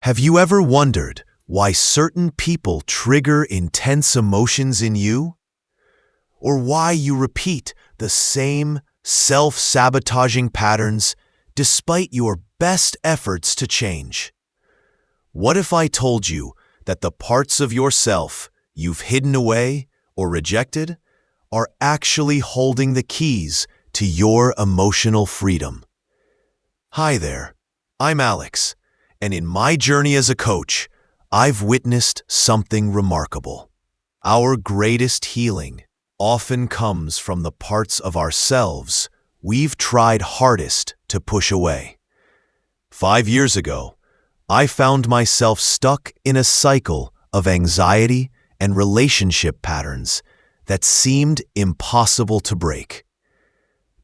Have you ever wondered why certain people trigger intense emotions in you? Or why you repeat the same self-sabotaging patterns despite your best efforts to change? What if I told you that the parts of yourself you've hidden away or rejected are actually holding the keys to your emotional freedom? Hi there, I'm Alex, and in my journey as a coach, I've witnessed something remarkable. Our greatest healing often comes from the parts of ourselves we've tried hardest to push away. 5 years ago, I found myself stuck in a cycle of anxiety and relationship patterns that seemed impossible to break.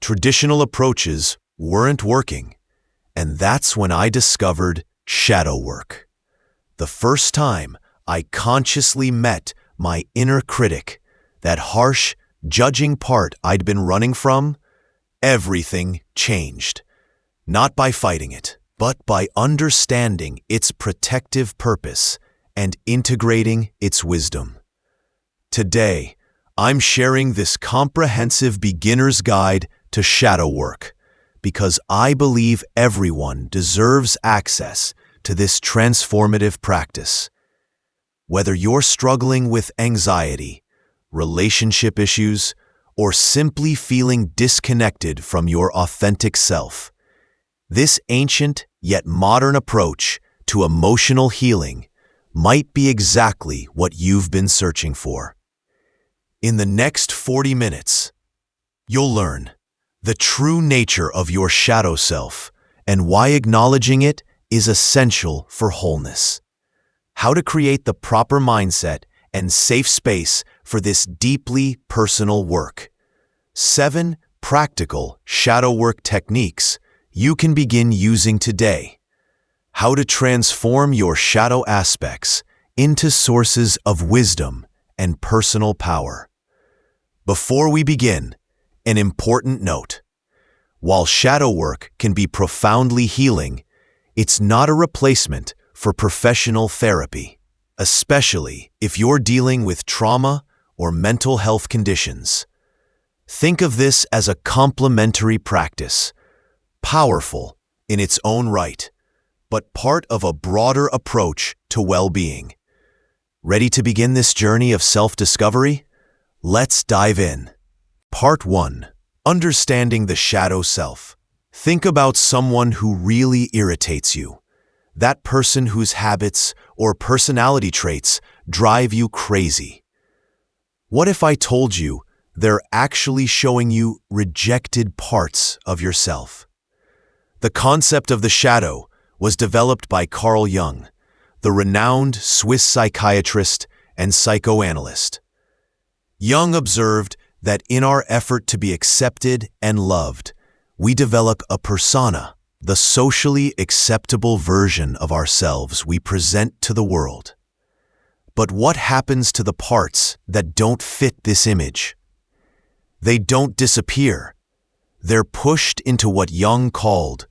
Traditional approaches weren't working, and that's when I discovered shadow work. The first time I consciously met my inner critic, that harsh, judging part I'd been running from, everything changed. Not by fighting it, but by understanding its protective purpose and integrating its wisdom. Today, I'm sharing this comprehensive beginner's guide to shadow work because I believe everyone deserves access to this transformative practice. Whether you're struggling with anxiety, relationship issues, or simply feeling disconnected from your authentic self, this ancient yet modern approach to emotional healing might be exactly what you've been searching for. In the next 40 minutes, you'll learn the true nature of your shadow self and why acknowledging it is essential for wholeness. How to create the proper mindset and safe space for this deeply personal work. 7 practical shadow work techniques you can begin using today. How to transform your shadow aspects into sources of wisdom and personal power. Before we begin, an important note. While shadow work can be profoundly healing, it's not a replacement for professional therapy, especially if you're dealing with trauma or mental health conditions. Think of this as a complementary practice, powerful in its own right, but part of a broader approach to well-being. Ready to begin this journey of self-discovery? Let's dive in. Part 1. Understanding the shadow self. Think about someone who really irritates you. That person whose habits or personality traits drive you crazy. What if I told you they're actually showing you rejected parts of yourself? The concept of the shadow was developed by Carl Jung, the renowned Swiss psychiatrist and psychoanalyst. Jung observed that in our effort to be accepted and loved, we develop a persona, the socially acceptable version of ourselves we present to the world. But what happens to the parts that don't fit this image? They don't disappear. They're pushed into what Jung called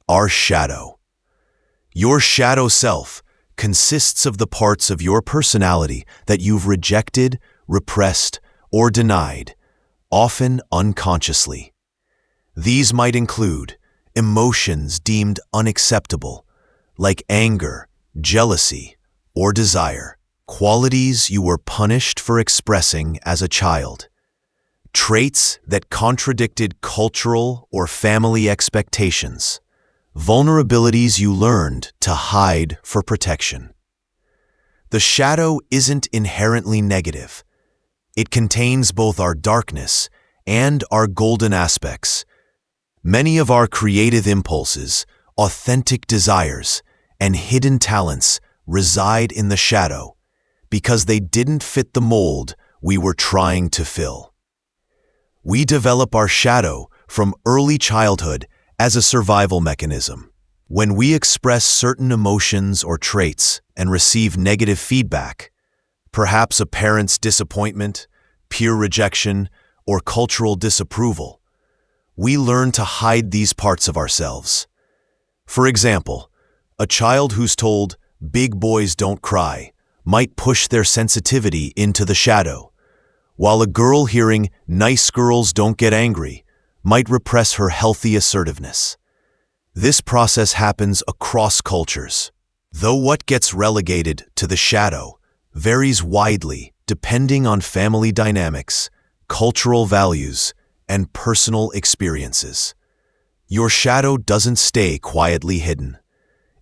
our shadow. Your shadow self consists of the parts of your personality that you've rejected, repressed, or denied, often unconsciously. These might include emotions deemed unacceptable, like anger, jealousy, or desire, qualities you were punished for expressing as a child, traits that contradicted cultural or family expectations, vulnerabilities you learned to hide for protection. The shadow isn't inherently negative. It contains both our darkness and our golden aspects. Many of our creative impulses, authentic desires, and hidden talents reside in the shadow because they didn't fit the mold we were trying to fill. We develop our shadow from early childhood as a survival mechanism. When we express certain emotions or traits and receive negative feedback, perhaps a parent's disappointment, peer rejection, or cultural disapproval, we learn to hide these parts of ourselves. For example, a child who's told, big boys don't cry, might push their sensitivity into the shadow, while a girl hearing nice girls don't get angry might repress her healthy assertiveness. This process happens across cultures, though what gets relegated to the shadow varies widely depending on family dynamics, cultural values, and personal experiences. Your shadow doesn't stay quietly hidden.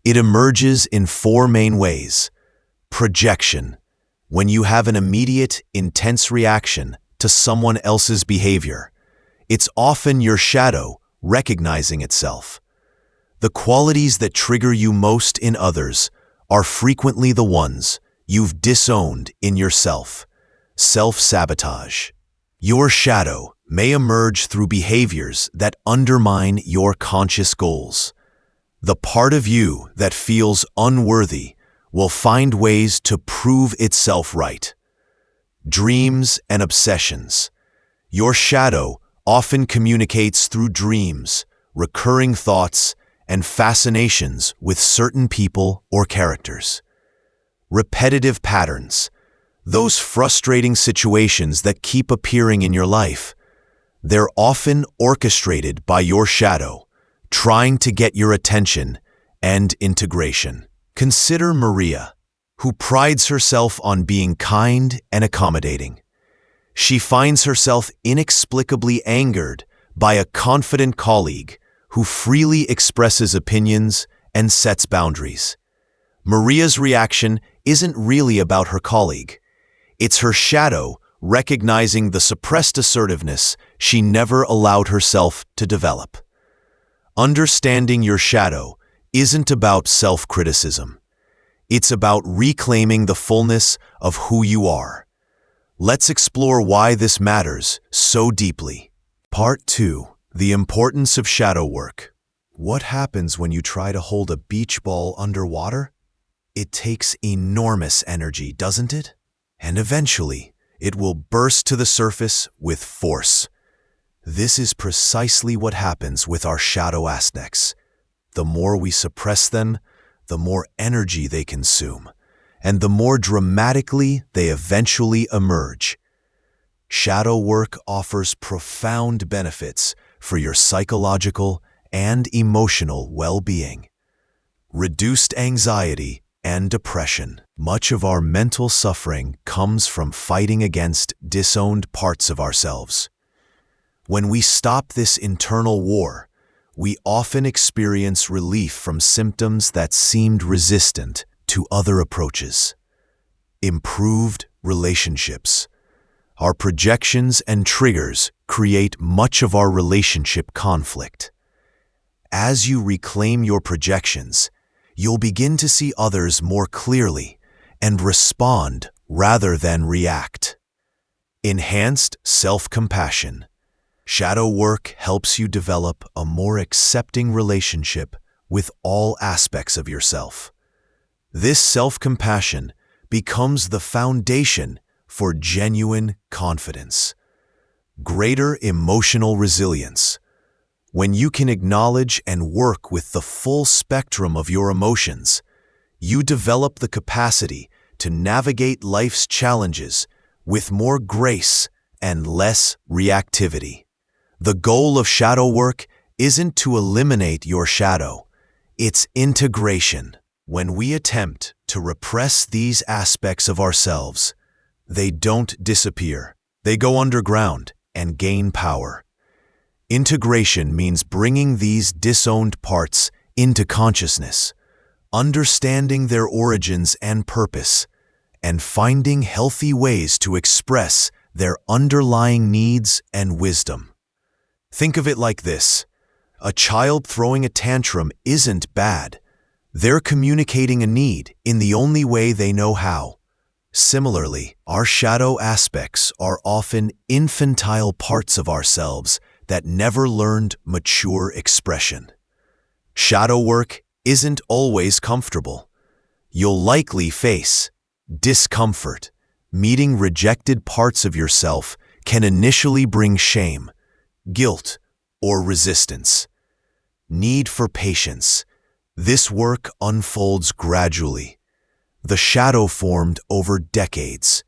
It emerges in four main ways. Projection, when you have an immediate, intense reaction to someone else's behavior. It's often your shadow recognizing itself. The qualities that trigger you most in others are frequently the ones you've disowned in yourself. Self-sabotage. Your shadow may emerge through behaviors that undermine your conscious goals. The part of you that feels unworthy will find ways to prove itself right. Dreams and obsessions. Your shadow often communicates through dreams, recurring thoughts, and fascinations with certain people or characters. Repetitive patterns. Those frustrating situations that keep appearing in your life. They're often orchestrated by your shadow, trying to get your attention and integration. Consider Maria, who prides herself on being kind and accommodating. She finds herself inexplicably angered by a confident colleague who freely expresses opinions and sets boundaries. Maria's reaction isn't really about her colleague. It's her shadow recognizing the suppressed assertiveness she never allowed herself to develop. Understanding your shadow isn't about self-criticism. It's about reclaiming the fullness of who you are. Let's explore why this matters so deeply. Part 2. The importance of shadow work. What happens when you try to hold a beach ball underwater? It takes enormous energy, doesn't it? And eventually, it will burst to the surface with force. This is precisely what happens with our shadow aspects. The more we suppress them, the more energy they consume, and the more dramatically they eventually emerge. Shadow work offers profound benefits for your psychological and emotional well-being. Reduced anxiety and depression. Much of our mental suffering comes from fighting against disowned parts of ourselves. When we stop this internal war, we often experience relief from symptoms that seemed resistant to other approaches. Improved relationships. Our projections and triggers create much of our relationship conflict. As you reclaim your projections, you'll begin to see others more clearly and respond rather than react. Enhanced self-compassion. Shadow work helps you develop a more accepting relationship with all aspects of yourself. This self-compassion becomes the foundation for genuine confidence. Greater emotional resilience. When you can acknowledge and work with the full spectrum of your emotions, you develop the capacity to navigate life's challenges with more grace and less reactivity. The goal of shadow work isn't to eliminate your shadow, it's integration. When we attempt to repress these aspects of ourselves, they don't disappear. They go underground and gain power. Integration means bringing these disowned parts into consciousness, understanding their origins and purpose, and finding healthy ways to express their underlying needs and wisdom. Think of it like this. A child throwing a tantrum isn't bad. They're communicating a need in the only way they know how. Similarly, our shadow aspects are often infantile parts of ourselves that never learned mature expression. Shadow work isn't always comfortable. You'll likely face discomfort. Meeting rejected parts of yourself can initially bring shame, guilt, or resistance. Need for patience. This work unfolds gradually, the shadow formed over decades.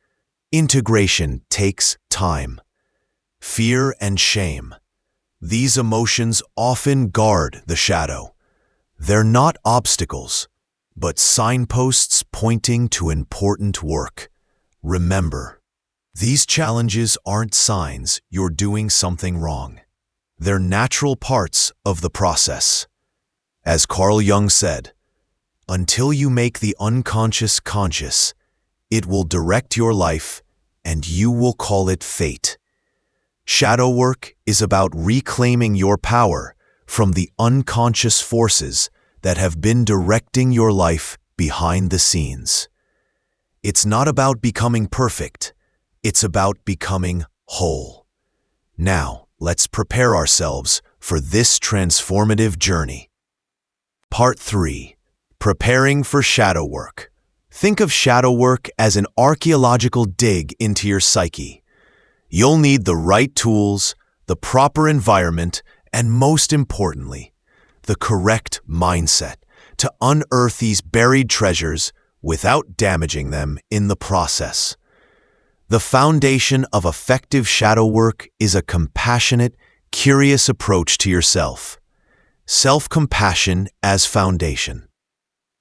Integration takes time. Fear and shame. These emotions often guard the shadow. They're not obstacles, but signposts pointing to important work. Remember, these challenges aren't signs you're doing something wrong. They're natural parts of the process. As Carl Jung said, until you make the unconscious conscious, it will direct your life and you will call it fate. Shadow work is about reclaiming your power from the unconscious forces that have been directing your life behind the scenes. It's not about becoming perfect, it's about becoming whole. Now, let's prepare ourselves for this transformative journey. Part 3. Preparing for shadow work. Think of shadow work as an archaeological dig into your psyche. You'll need the right tools, the proper environment, and most importantly, the correct mindset to unearth these buried treasures without damaging them in the process. The foundation of effective shadow work is a compassionate, curious approach to yourself. Self-compassion as foundation.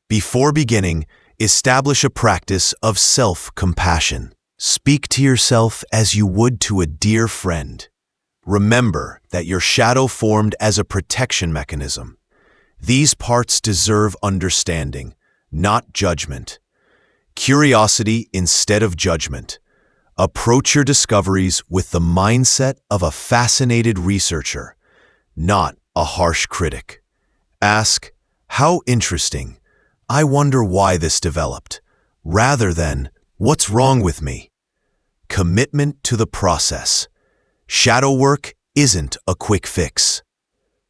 Before beginning, establish a practice of self-compassion. Speak to yourself as you would to a dear friend. Remember that your shadow formed as a protection mechanism. These parts deserve understanding, not judgment. Curiosity instead of judgment. Approach your discoveries with the mindset of a fascinated researcher, not a harsh critic. Ask, how interesting. I wonder why this developed, rather than, what's wrong with me? Commitment to the process. Shadow work isn't a quick fix.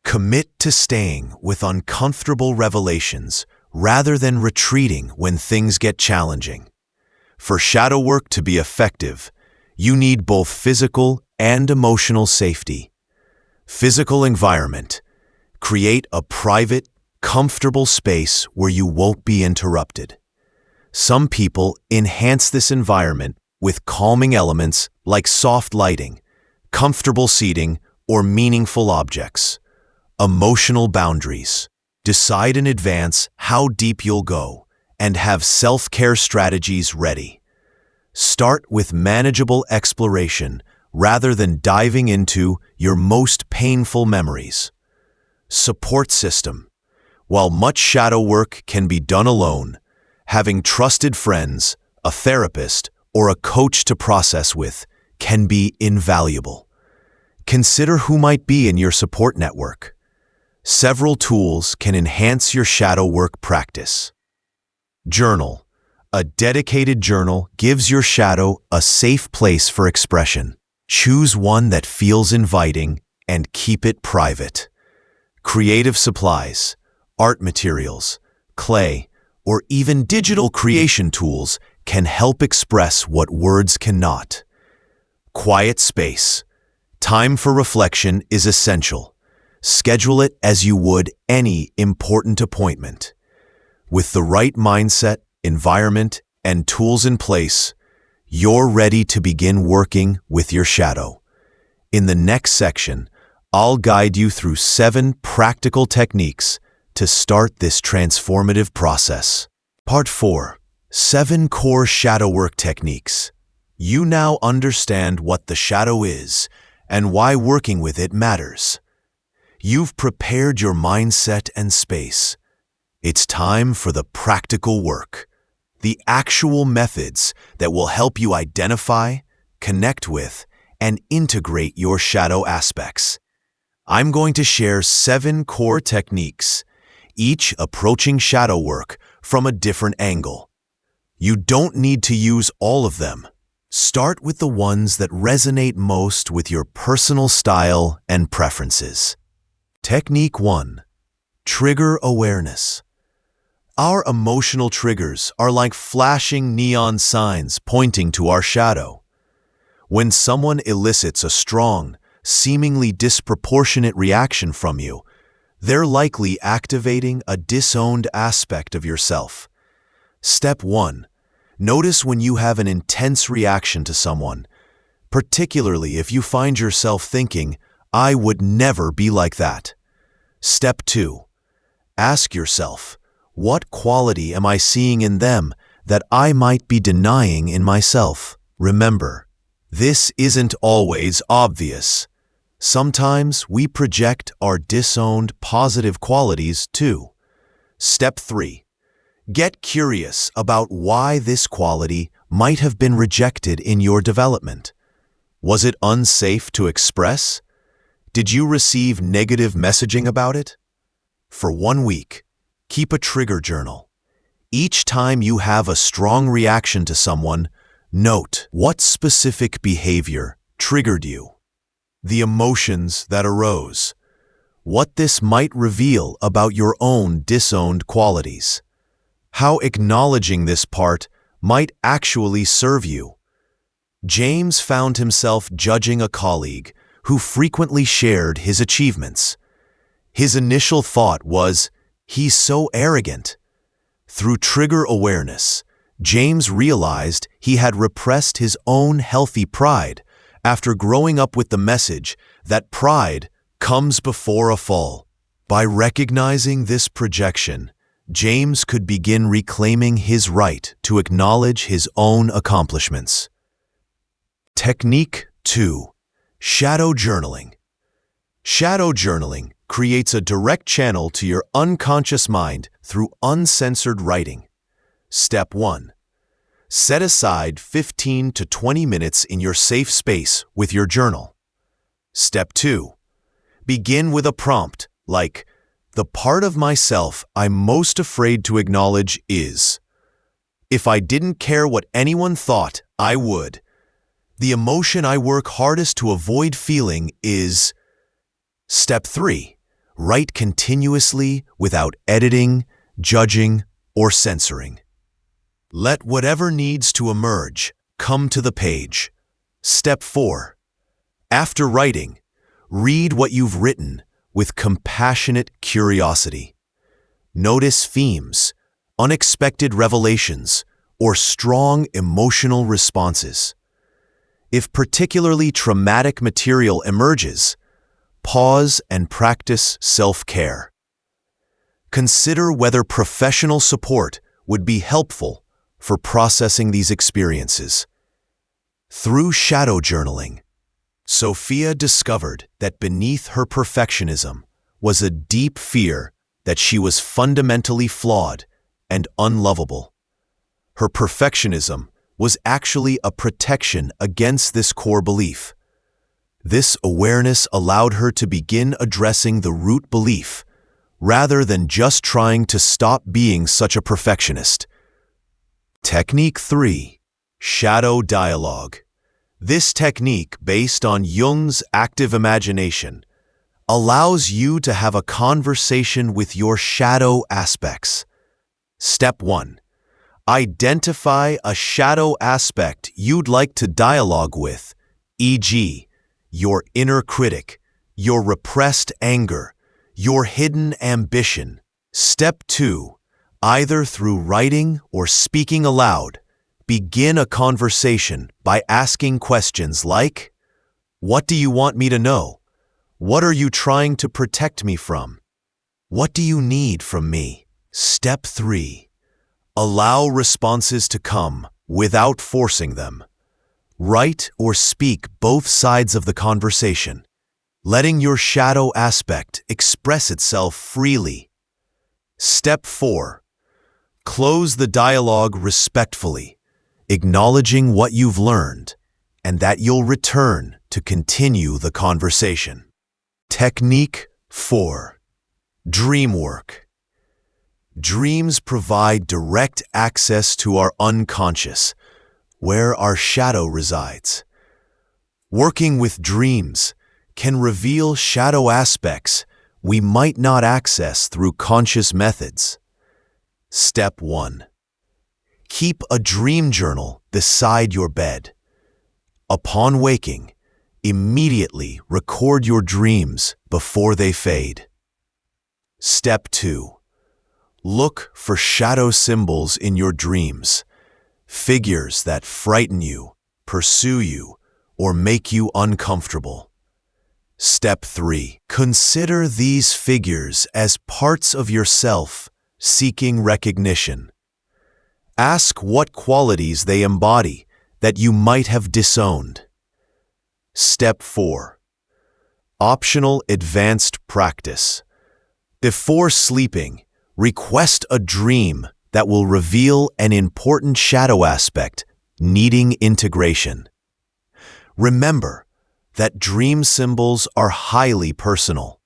Commit to staying with uncomfortable revelations rather than retreating when things get challenging. For shadow work to be effective, you need both physical and emotional safety. Physical environment. Create a private, comfortable space where you won't be interrupted. Some people enhance this environment with calming elements like soft lighting, comfortable seating, or meaningful objects. Emotional boundaries. Decide in advance how deep you'll go and have self-care strategies ready. Start with manageable exploration rather than diving into your most painful memories. Support system. While much shadow work can be done alone, having trusted friends, a therapist, or a coach to process with can be invaluable. Consider who might be in your support network. Several tools can enhance your shadow work practice. Journal. A dedicated journal gives your shadow a safe place for expression. Choose one that feels inviting and keep it private. Creative supplies, art materials, clay, or even digital creation tools can help express what words cannot. Quiet space. Time for reflection is essential. Schedule it as you would any important appointment. With the right mindset, environment, and tools in place, you're ready to begin working with your shadow. In the next section, I'll guide you through 7 practical techniques to start this transformative process. Part 4. 7 core shadow work techniques. You now understand what the shadow is and why working with it matters. You've prepared your mindset and space. It's time for the practical work, the actual methods that will help you identify, connect with, and integrate your shadow aspects. I'm going to share 7 core techniques, each approaching shadow work from a different angle. You don't need to use all of them. Start with the ones that resonate most with your personal style and preferences. Technique 1. Trigger awareness. Our emotional triggers are like flashing neon signs pointing to our shadow. When someone elicits a strong, seemingly disproportionate reaction from you, they're likely activating a disowned aspect of yourself. Step 1. Notice when you have an intense reaction to someone, particularly if you find yourself thinking, "I would never be like that." Step 2. Ask yourself, what quality am I seeing in them that I might be denying in myself? Remember, this isn't always obvious. Sometimes we project our disowned positive qualities too. Step 3. Get curious about why this quality might have been rejected in your development. Was it unsafe to express? Did you receive negative messaging about it? For 1 week, keep a trigger journal. Each time you have a strong reaction to someone, note what specific behavior triggered you, the emotions that arose, what this might reveal about your own disowned qualities, how acknowledging this part might actually serve you. James found himself judging a colleague who frequently shared his achievements. His initial thought was, "He's so arrogant." Through trigger awareness, James realized he had repressed his own healthy pride after growing up with the message that pride comes before a fall. By recognizing this projection, James could begin reclaiming his right to acknowledge his own accomplishments. Technique 2. Shadow journaling. Shadow journaling creates a direct channel to your unconscious mind through uncensored writing. Step 1. Set aside 15 to 20 minutes in your safe space with your journal. Step 2. Begin with a prompt like, "The part of myself I'm most afraid to acknowledge is," "If I didn't care what anyone thought, I would," "The emotion I work hardest to avoid feeling is." Step 3. Write continuously without editing, judging, or censoring. Let whatever needs to emerge come to the page. Step 4. After writing, read what you've written with compassionate curiosity. Notice themes, unexpected revelations, or strong emotional responses. If particularly traumatic material emerges, pause and practice self-care. Consider whether professional support would be helpful for processing these experiences. Through shadow journaling, Sophia discovered that beneath her perfectionism was a deep fear that she was fundamentally flawed and unlovable. Her perfectionism was actually a protection against this core belief. This awareness allowed her to begin addressing the root belief, rather than just trying to stop being such a perfectionist. Technique 3. Shadow dialogue. This technique, based on Jung's active imagination, allows you to have a conversation with your shadow aspects. Step 1. Identify a shadow aspect you'd like to dialogue with, e.g., your inner critic, your repressed anger, your hidden ambition. Step 2. Either through writing or speaking aloud, begin a conversation by asking questions like, "What do you want me to know? What are you trying to protect me from? What do you need from me?" Step 3. Allow responses to come without forcing them. Write or speak both sides of the conversation, letting your shadow aspect express itself freely. Step 4. Close the dialogue respectfully, acknowledging what you've learned and that you'll return to continue the conversation. Technique 4. Dream work. Dreams provide direct access to our unconscious, where our shadow resides. Working with dreams can reveal shadow aspects we might not access through conscious methods. Step 1. Keep a dream journal beside your bed. Upon waking, immediately record your dreams before they fade. Step 2. Look for shadow symbols in your dreams, figures that frighten you, pursue you, or make you uncomfortable. Step 3. Consider these figures as parts of yourself seeking recognition. Ask what qualities they embody that you might have disowned. Step 4. Optional advanced practice. Before sleeping, request a dream that will reveal an important shadow aspect needing integration. Remember that dream symbols are highly personal.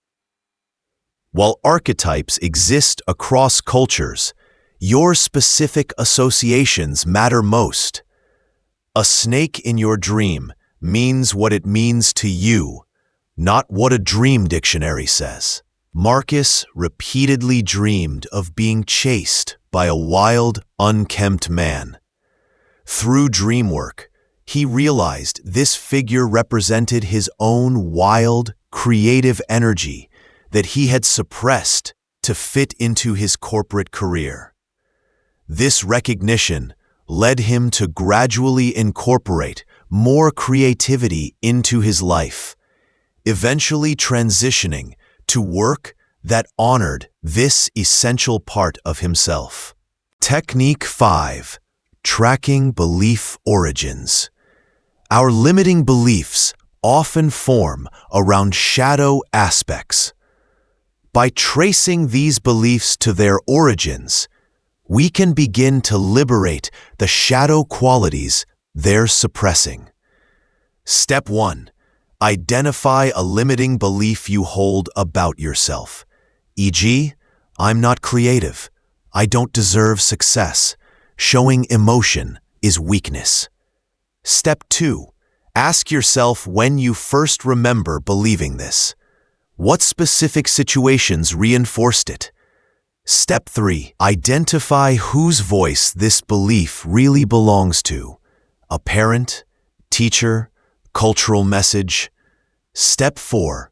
While archetypes exist across cultures, your specific associations matter most. A snake in your dream means what it means to you, not what a dream dictionary says. Marcus repeatedly dreamed of being chased by a wild, unkempt man. Through dream work, he realized this figure represented his own wild, creative energy that he had suppressed to fit into his corporate career. This recognition led him to gradually incorporate more creativity into his life, eventually transitioning to work that honored this essential part of himself. Technique 5. Tracking belief origins. Our limiting beliefs often form around shadow aspects. By tracing these beliefs to their origins, we can begin to liberate the shadow qualities they're suppressing. Step 1. Identify a limiting belief you hold about yourself, e.g., I'm not creative, I don't deserve success, showing emotion is weakness. Step 2. Ask yourself when you first remember believing this. What specific situations reinforced it? Step 3. Identify whose voice this belief really belongs to. A parent, teacher, cultural message. Step 4.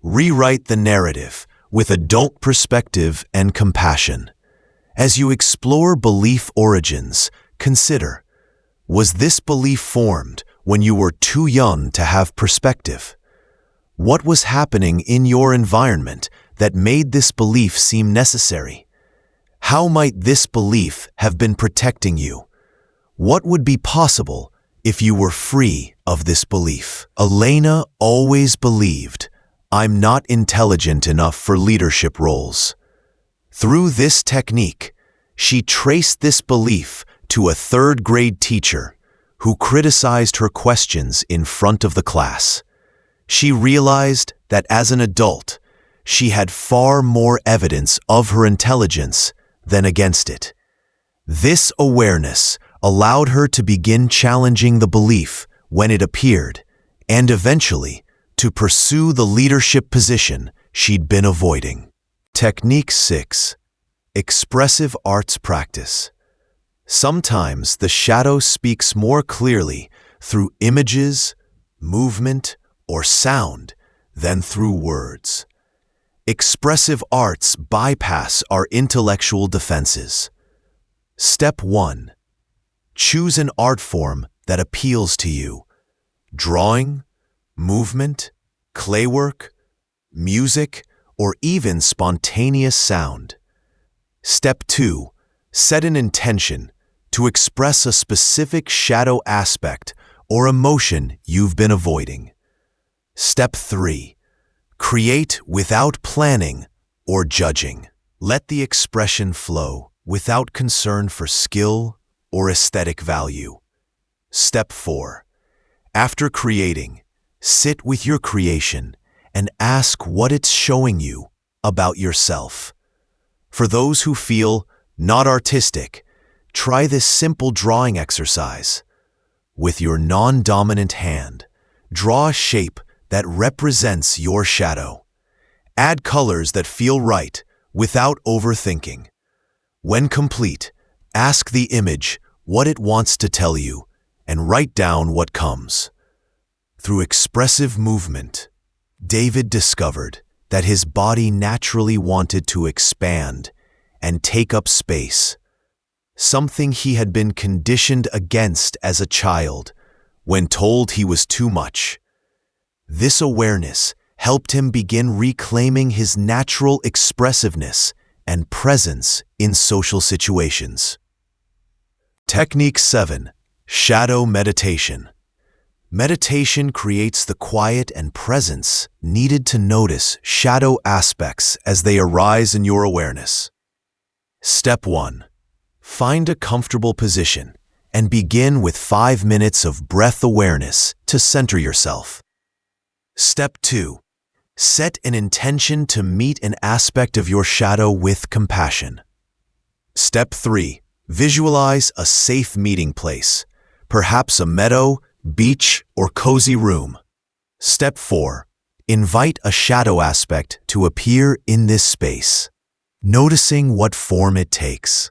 Rewrite the narrative with adult perspective and compassion. As you explore belief origins, consider, was this belief formed when you were too young to have perspective? What was happening in your environment that made this belief seem necessary? How might this belief have been protecting you? What would be possible if you were free of this belief? Elena always believed, I'm not intelligent enough for leadership roles. Through this technique, she traced this belief to a third-grade teacher who criticized her questions in front of the class. She realized that as an adult, she had far more evidence of her intelligence than against it. This awareness allowed her to begin challenging the belief when it appeared, and eventually to pursue the leadership position she'd been avoiding. Technique 6. Expressive arts practice. Sometimes the shadow speaks more clearly through images, movement, or sound than through words. Expressive arts bypass our intellectual defenses. Step 1. Choose an art form that appeals to you. Drawing, movement, claywork, music, or even spontaneous sound. Step 2. Set an intention to express a specific shadow aspect or emotion you've been avoiding. Step 3. Create without planning or judging. Let the expression flow without concern for skill or aesthetic value. Step 4. After creating, sit with your creation and ask what it's showing you about yourself. For those who feel not artistic, try this simple drawing exercise. With your non-dominant hand, draw a shape that represents your shadow. Add colors that feel right without overthinking. When complete, ask the image what it wants to tell you and write down what comes. Through expressive movement, David discovered that his body naturally wanted to expand, and take up space, something he had been conditioned against as a child when told he was too much. This awareness helped him begin reclaiming his natural expressiveness and presence in social situations. Technique 7. Shadow meditation. Meditation creates the quiet and presence needed to notice shadow aspects as they arise in your awareness. Step 1. Find a comfortable position and begin with 5 minutes of breath awareness to center yourself. Step 2. Set an intention to meet an aspect of your shadow with compassion. Step 3. Visualize a safe meeting place, perhaps a meadow, beach, or cozy room. Step 4. Invite a shadow aspect to appear in this space, noticing what form it takes.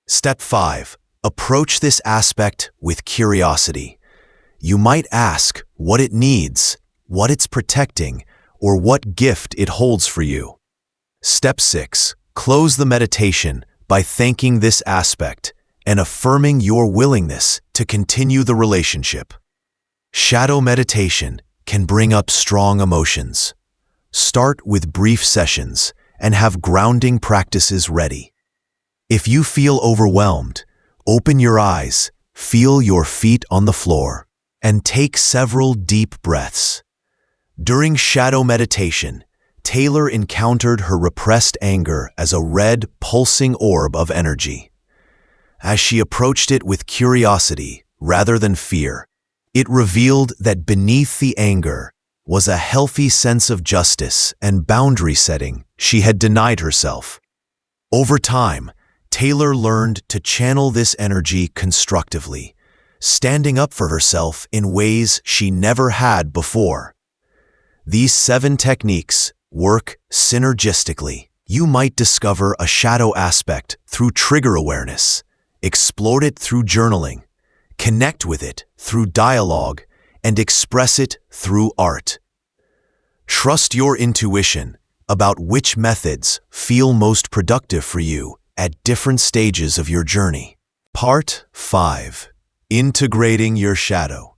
Step 5. Approach this aspect with curiosity. You might ask what it needs, what it's protecting, or what gift it holds for you. Step 6. Close the meditation by thanking this aspect and affirming your willingness to continue the relationship. Shadow meditation can bring up strong emotions. Start with brief sessions and have grounding practices ready. If you feel overwhelmed, open your eyes, feel your feet on the floor, and take several deep breaths. During shadow meditation, Taylor encountered her repressed anger as a red, pulsing orb of energy. As she approached it with curiosity rather than fear, it revealed that beneath the anger was a healthy sense of justice and boundary setting she had denied herself. Over time, Taylor learned to channel this energy constructively, standing up for herself in ways she never had before. These 7 techniques work synergistically. You might discover a shadow aspect through trigger awareness, explore it through journaling, connect with it through dialogue, and express it through art. Trust your intuition about which methods feel most productive for you at different stages of your journey. Part 5. Integrating your shadow.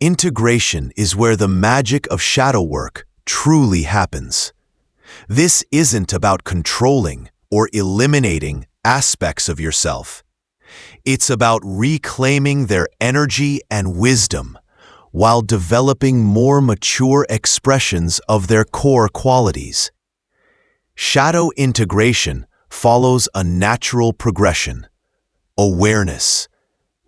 Integration is where the magic of shadow work truly happens. This isn't about controlling or eliminating aspects of yourself. It's about reclaiming their energy and wisdom while developing more mature expressions of their core qualities. Shadow integration follows a natural progression: awareness,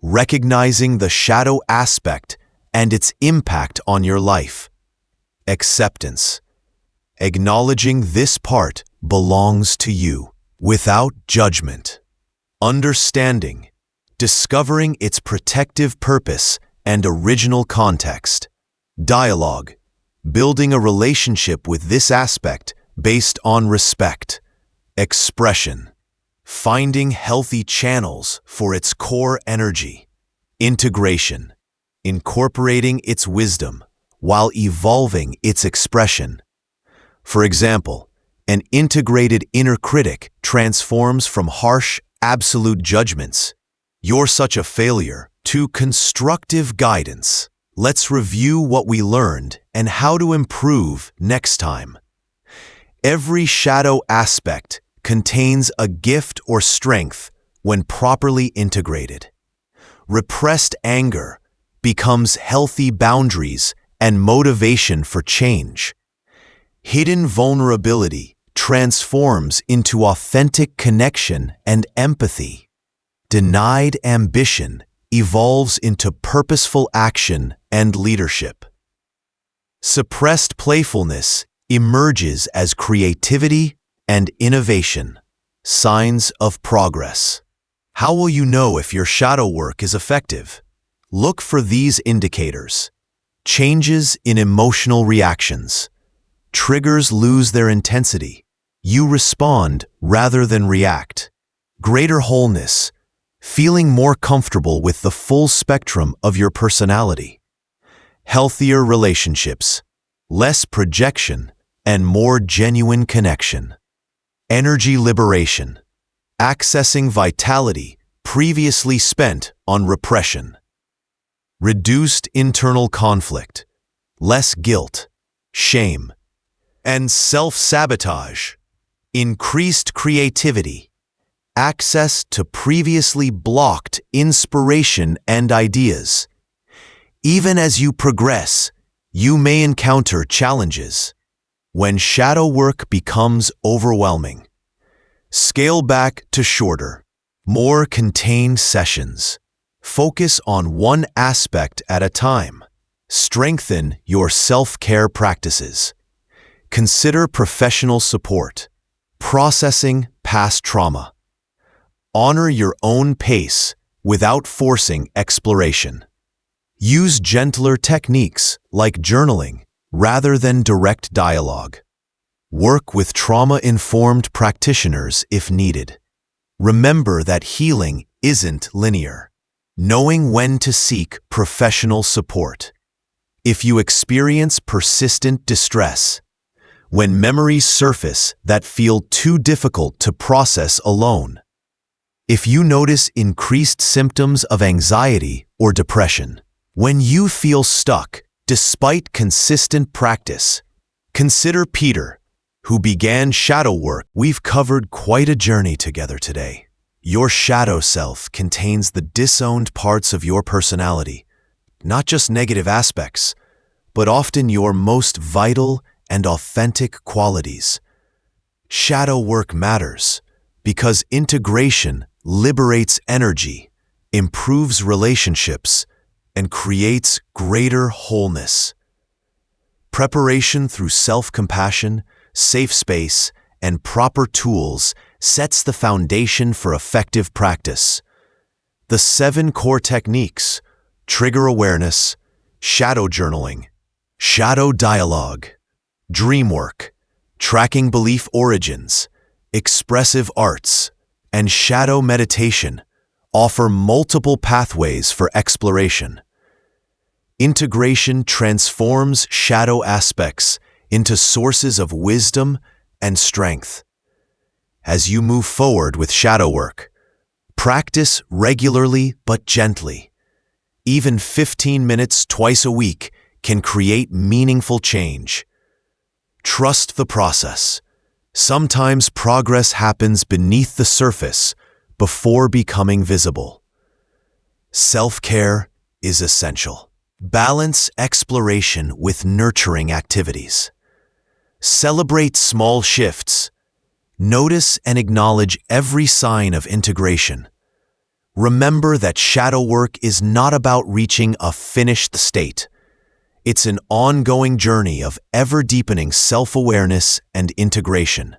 recognizing the shadow aspect and its impact on your life; acceptance, acknowledging this part belongs to you without judgment; understanding, discovering its protective purpose and original context; dialogue, building a relationship with this aspect based on respect; expression, finding healthy channels for its core energy; integration, incorporating its wisdom while evolving its expression. For example, an integrated inner critic transforms from harsh, absolute judgments, "You're such a failure," to constructive guidance. Let's review what we learned and how to improve next time. Every shadow aspect contains a gift or strength when properly integrated. Repressed anger becomes healthy boundaries and motivation for change. Hidden vulnerability transforms into authentic connection and empathy. Denied ambition evolves into purposeful action and leadership. Suppressed playfulness emerges as creativity and innovation, signs of progress. How will you know if your shadow work is effective? Look for these indicators: changes in emotional reactions. Triggers lose their intensity. You respond rather than react. Greater wholeness, feeling more comfortable with the full spectrum of your personality. Healthier relationships, less projection, and more genuine connection. Energy liberation. Accessing vitality previously spent on repression. Reduced internal conflict. Less guilt, shame, and self-sabotage. Increased creativity. Access to previously blocked inspiration and ideas. Even as you progress, you may encounter challenges. When shadow work becomes overwhelming, scale back to shorter, more contained sessions. Focus on one aspect at a time. Strengthen your self-care practices. Consider professional support. Processing past trauma. Honor your own pace without forcing exploration. Use gentler techniques like journaling rather than direct dialogue. Work with trauma-informed practitioners if needed. Remember that healing isn't linear. Knowing when to seek professional support. If you experience persistent distress, when memories surface that feel too difficult to process alone, if you notice increased symptoms of anxiety or depression, when you feel stuck despite consistent practice, consider Peter, who began shadow work. We've covered quite a journey together today. Your shadow self contains the disowned parts of your personality, not just negative aspects, but often your most vital and authentic qualities. Shadow work matters because integration liberates energy, improves relationships, and creates greater wholeness. Preparation through self-compassion, safe space, and proper tools sets the foundation for effective practice. The 7 core techniques: trigger awareness, shadow journaling, shadow dialogue, dream work, tracking belief origins, expressive arts, and shadow meditation offer multiple pathways for exploration. Integration transforms shadow aspects into sources of wisdom and strength. As you move forward with shadow work, practice regularly but gently. Even 15 minutes twice a week can create meaningful change. Trust the process. Sometimes progress happens beneath the surface before becoming visible. Self-care is essential. Balance exploration with nurturing activities. Celebrate small shifts. Notice and acknowledge every sign of integration. Remember that shadow work is not about reaching a finished state. It's an ongoing journey of ever-deepening self-awareness and integration.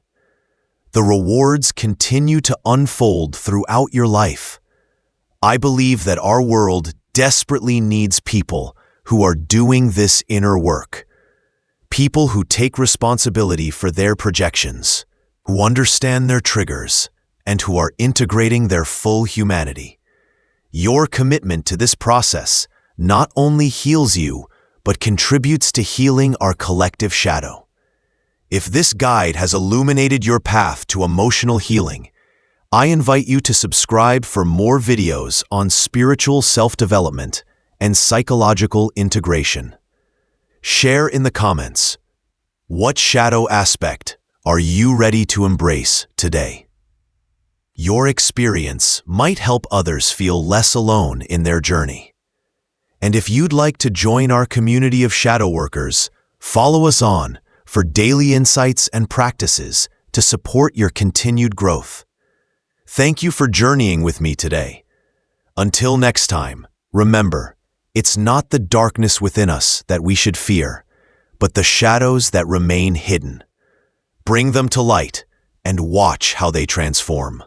The rewards continue to unfold throughout your life. I believe that our world desperately needs people who are doing this inner work. People who take responsibility for their projections, who understand their triggers, and who are integrating their full humanity. Your commitment to this process not only heals you, but contributes to healing our collective shadow. If this guide has illuminated your path to emotional healing, I invite you to subscribe for more videos on spiritual self-development and psychological integration. Share in the comments, what shadow aspect are you ready to embrace today? Your experience might help others feel less alone in their journey. And if you'd like to join our community of shadow workers, follow us on for daily insights and practices to support your continued growth. Thank you for journeying with me today. Until next time, remember, it's not the darkness within us that we should fear, but the shadows that remain hidden. Bring them to light and watch how they transform.